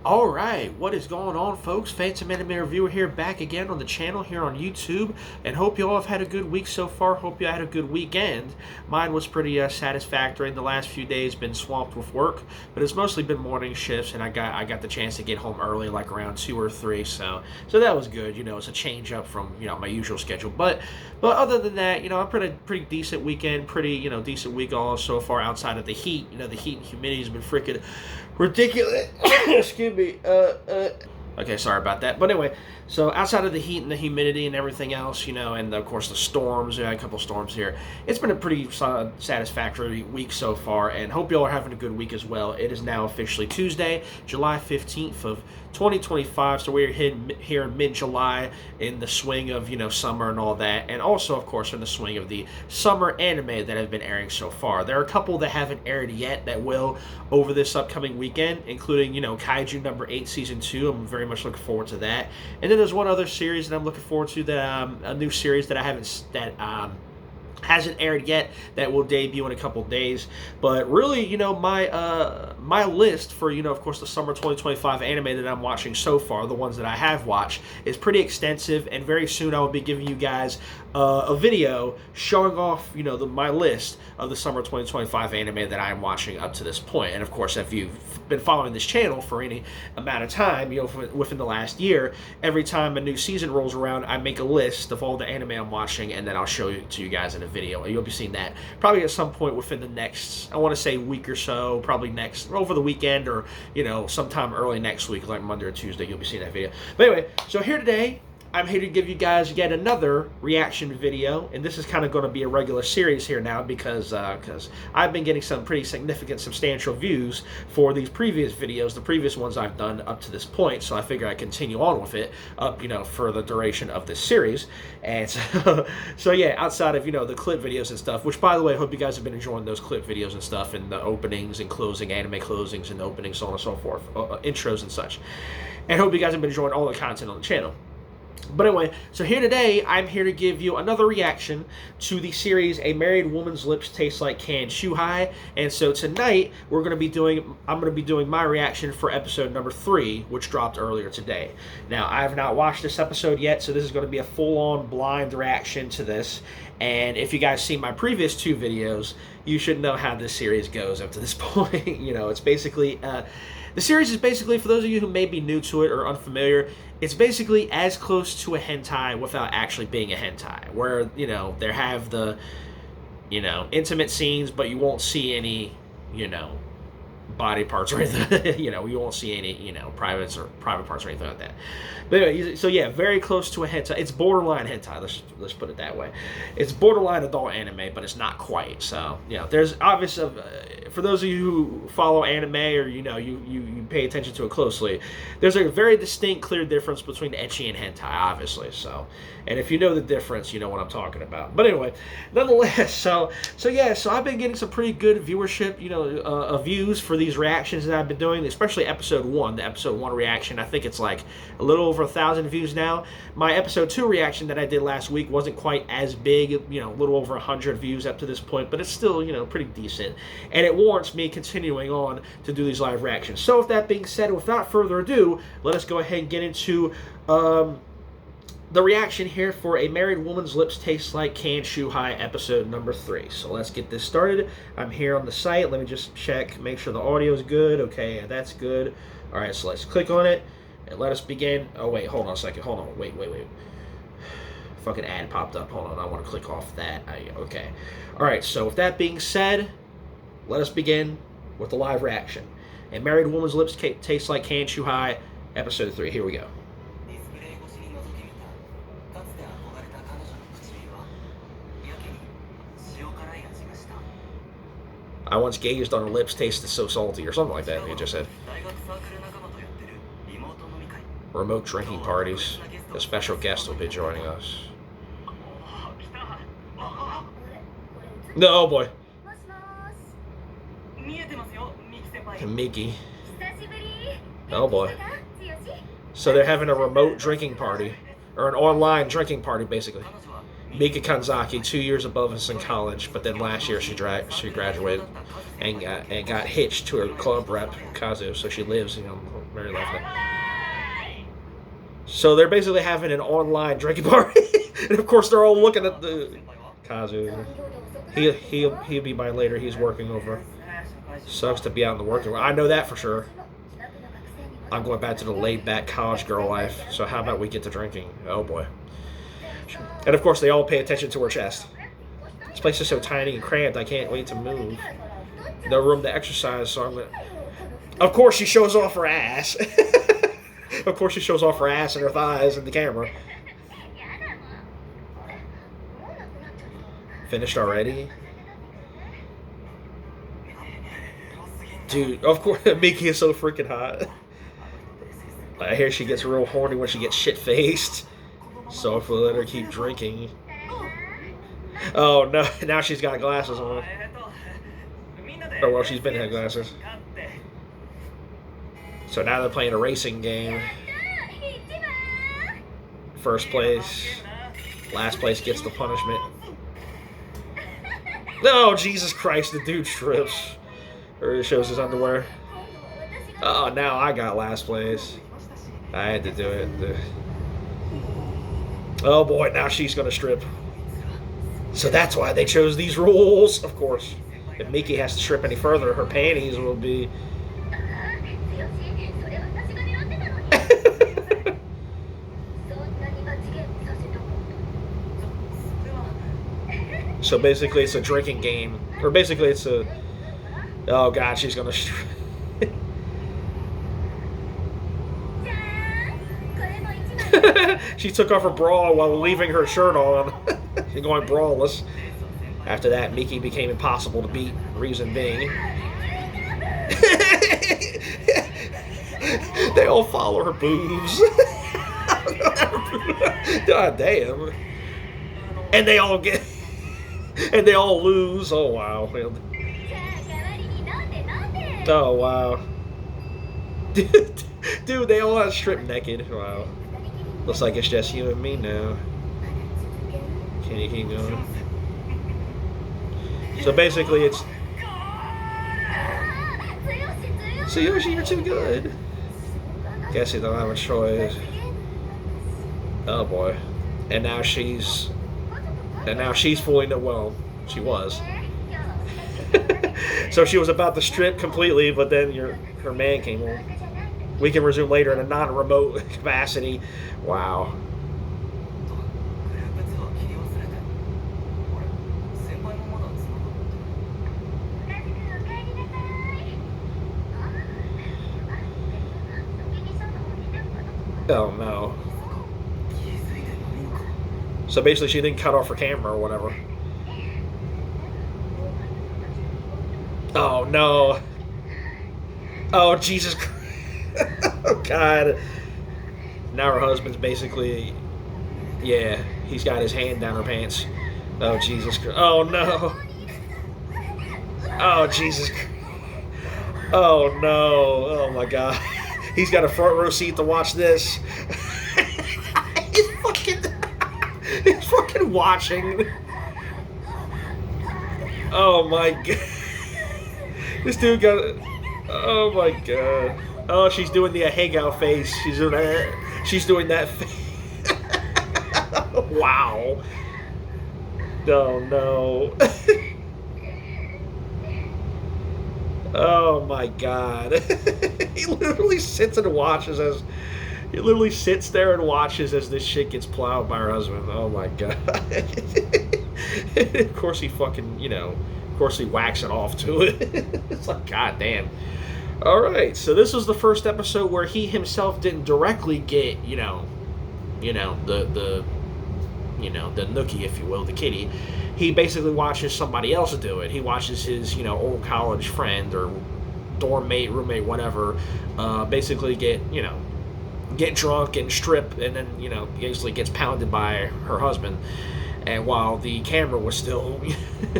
Alright, what is going on, folks? Phantomanime reviewer here, back again on the channel here on YouTube, and hope you all have had a good week so far. Hope you had a good weekend. Mine was pretty satisfactory. The last few days been swamped with work, but it's mostly been morning shifts, and I got the chance to get home early, like around 2 or 3, so that was good. It's a change up from my usual schedule. But other than that, a pretty decent weekend, pretty decent week all so far outside of the heat. The heat and humidity has been freaking ridiculous. Excuse me. Okay, sorry about that. But anyway, so outside of the heat and the humidity and everything else, and of course the storms, a couple storms here, it's been a pretty satisfactory week so far, and hope you all are having a good week as well. It is now officially Tuesday, July 15th of 2025, so we're here in mid-July in the swing of, summer and all that, and also, of course, in the swing of the summer anime that have been airing so far. There are a couple that haven't aired yet that will over this upcoming weekend, including, Kaiju number 8 season 2. I'm very much looking forward to that. And then there's one other series that I'm looking forward to, that a new series that hasn't aired yet that will debut in a couple days. But really, my list for, of course, the summer 2025 anime that I'm watching so far, the ones that I have watched, is pretty extensive, and very soon I will be giving you guys a video showing off, my list of the summer 2025 anime that I'm watching up to this point. And of course, if you've been following this channel for any amount of time, within the last year, every time a new season rolls around, I make a list of all the anime I'm watching, and then I'll show it to you guys in a video. You'll be seeing that probably at some point within the next, I want to say, week or so, probably over the weekend, or sometime early next week, like Monday or Tuesday. You'll be seeing that video. But anyway, so here today, I'm here to give you guys yet another reaction video, and this is kind of going to be a regular series here now because I've been getting some pretty significant, substantial views for these previous videos, the previous ones I've done up to this point, so I figure I continue on with it up, for the duration of this series. And so yeah, outside of, the clip videos and stuff, which, by the way, I hope you guys have been enjoying those clip videos and stuff, and the openings and closing, anime closings and openings, so on and so forth, intros and such. And hope you guys have been enjoying all the content on the channel. But anyway, so here today, I'm here to give you another reaction to the series A Married Woman's Lips Taste Like Canned Chuhai. And so tonight, I'm going to be doing my reaction for episode number 3, which dropped earlier today. Now, I have not watched this episode yet, so this is going to be a full-on blind reaction to this. And if you guys see my previous 2 videos, you should know how this series goes up to this point. It's basically... the series is basically, for those of you who may be new to it or unfamiliar, it's basically as close to a hentai without actually being a hentai, where, they have the, intimate scenes, but you won't see any, body parts or anything. You won't see any, private parts or anything like that. But anyway, so yeah, very close to a hentai. It's borderline hentai. Let's put it that way. It's borderline adult anime, but it's not quite. So there's obviously, for those of you who follow anime, or you pay attention to it closely, there's a very distinct, clear difference between ecchi and hentai, obviously. So, and if you know the difference, you know what I'm talking about. But anyway, nonetheless, so yeah, so I've been getting some pretty good viewership, views for these reactions that I've been doing, especially episode 1, the episode 1 reaction. I think it's like a little over 1,000 views now. My episode 2 reaction that I did last week wasn't quite as big, a little over 100 views up to this point, but it's still, pretty decent. And it warrants me continuing on to do these live reactions. So with that being said, without further ado, let us go ahead and get into the reaction here for A Married Woman's Lips Taste Like Canned Chuhai episode number 3. So let's get this started. I'm here on the site. Let me just check, make sure the audio is good. Okay, that's good. All right, so let's click on it and let us begin. Oh, wait, hold on a second. Hold on. Wait. Fucking ad popped up. Hold on. I want to click off that. Okay. All right, so with that being said, let us begin with the live reaction. A Married Woman's Lips Taste Like Canned Chuhai episode 3. Here we go. I once gazed on her lips, tasted so salty, or something like that, he just said. Remote drinking parties. A special guest will be joining us. No, oh boy. Miki. Oh boy. So they're having a remote drinking party. Or an online drinking party, basically. Mika Kanzaki, 2 years above us in college, but then last year she graduated and got hitched to her club rep Kazu, so she lives, very lovely. So they're basically having an online drinking party, and of course they're all looking at the Kazu. He'll be by later. He's working over. Sucks to be out in the working world. I know that for sure. I'm going back to the laid-back college girl life. So how about we get to drinking? Oh boy. And of course they all pay attention to her chest. This place is so tiny and cramped. I can't wait to move. No room to exercise, so I'm gonna. Of course she shows off her ass. Of course she shows off her ass and her thighs in the camera. Finished already? Dude, of course, Miki is so freaking hot. I hear she gets real horny when she gets shit-faced. So if we let her keep drinking. Oh, no, now she's got glasses on. Oh, well, she's been had glasses. So now they're playing a racing game. First place. Last place gets the punishment. Oh, Jesus Christ, the dude strips. Or it shows his underwear. Oh, now I got last place. I had to do it. Oh boy, now she's gonna strip. So that's why they chose these rules, of course. If Miki has to strip any further, her panties will be... So basically it's a drinking game. Or basically it's a... Oh god, she's gonna strip. She took off her bra while leaving her shirt on. She's going braless. After that, Miki became impossible to beat. Reason being, they all follow her boobs. God damn. And they all get... And they all lose. Oh wow. Oh wow. Dude, they all have stripped naked. Wow. Looks like it's just you and me now. Can you keep going? So basically it's... Tsuyoshi, you're too good. Guess you don't have a choice. Oh boy. And now she's fully... Well, she was. So she was about to strip completely, but then her man came on. We can resume later in a non-remote capacity. Wow. Oh no. So basically she didn't cut off her camera or whatever. Oh no. Oh Jesus Christ. Oh god. Now her husband's basically... Yeah, he's got his hand down her pants. Oh Jesus Christ. Oh no. Oh Jesus Christ. Oh no. Oh my god. He's got a front row seat to watch this. He's fucking watching. Oh my god. This dude got... Oh my god. Oh, she's doing the Ahegao face. She's doing that. She's doing that face. Wow. Oh no. Oh my god. He literally sits and watches as... He literally sits there and watches as this shit gets plowed by her husband. Oh my god. Of course he fucking, of course he whacks it off to it. It's like, god damn. Alright, so this was the first episode where he himself didn't directly get, the nookie, if you will, the kitty. He basically watches somebody else do it. He watches his, old college friend or dorm mate, roommate, whatever, basically get drunk and strip, and then, basically gets pounded by her husband. And while the camera was still,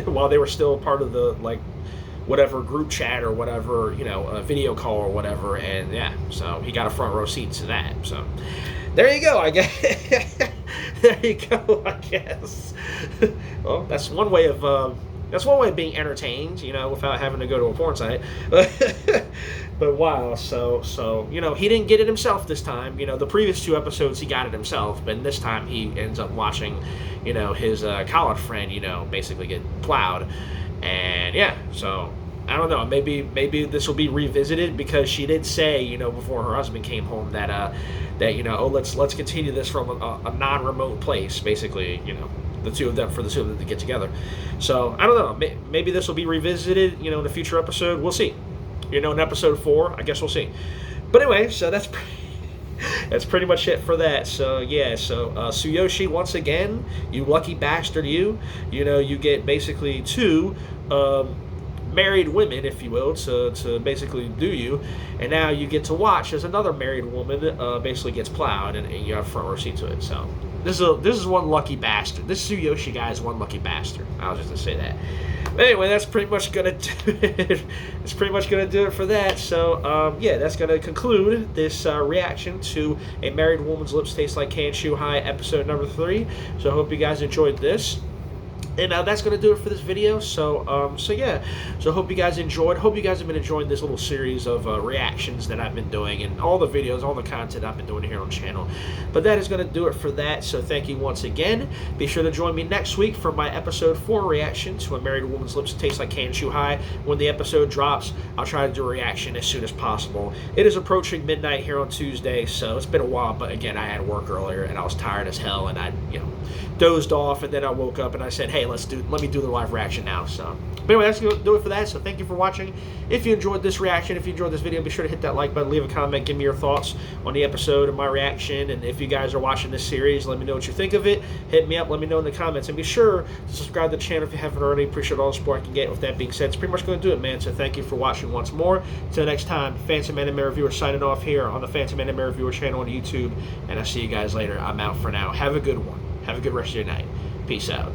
while they were still part of the, whatever group chat or whatever, a video call or whatever, and yeah, so he got a front row seat to that. So there you go. I guess There you go, I guess. Well, that's one way of being entertained, without having to go to a porn site. But wow, so he didn't get it himself this time. The previous 2 episodes he got it himself, but this time he ends up watching, his college friend, basically get plowed, and yeah, so. I don't know. Maybe this will be revisited, because she did say, before her husband came home that let's continue this from a non-remote place, basically, the two of them to get together. So I don't know. Maybe this will be revisited, in a future episode. We'll see. In episode 4, I guess we'll see. But anyway, so that's pretty much it for that. So yeah, so Tsuyoshi, once again, you lucky bastard, you get basically 2 married women, if you will, to basically do you, and now you get to watch as another married woman basically gets plowed, and you have front row seat to it. So this is one lucky bastard. This Tsuyoshi guy is one lucky bastard. I was just gonna say that. But anyway, that's pretty much gonna do it. That's pretty much gonna do it for that. So yeah, that's gonna conclude this reaction to A Married Woman's Lips Taste Like Canned Chuhai, episode number 3. So I hope you guys enjoyed this. And that's going to do it for this video. So yeah. So hope you guys enjoyed. Hope you guys have been enjoying this little series of reactions that I've been doing, and all the videos, all the content I've been doing here on the channel. But that is going to do it for that. So thank you once again. Be sure to join me next week for my episode 4 reaction to A Married Woman's Lips Taste Like Canned Chuhai. When the episode drops, I'll try to do a reaction as soon as possible. It is approaching midnight here on Tuesday, so it's been a while. But again, I had work earlier, and I was tired as hell, and I dozed off, and then I woke up and I said, hey, let me do the live reaction now. So but anyway, that's going to do it for that. So thank you for watching. If you enjoyed this reaction, if you enjoyed this video, be sure to hit that like button, leave a comment, give me your thoughts on the episode and my reaction. And if you guys are watching this series, let me know what you think of it. Hit me up, let me know in the comments, and be sure to subscribe to the channel if you haven't already. Appreciate all the support I can get. With that being said, it's pretty much going to do it, man. So thank you for watching once more. Till next time, Phantomanime Reviewer signing off here on the Phantomanime Reviewer channel on YouTube, and I'll see you guys later. I'm out for now. Have a good one. Have a good rest of your night. Peace out.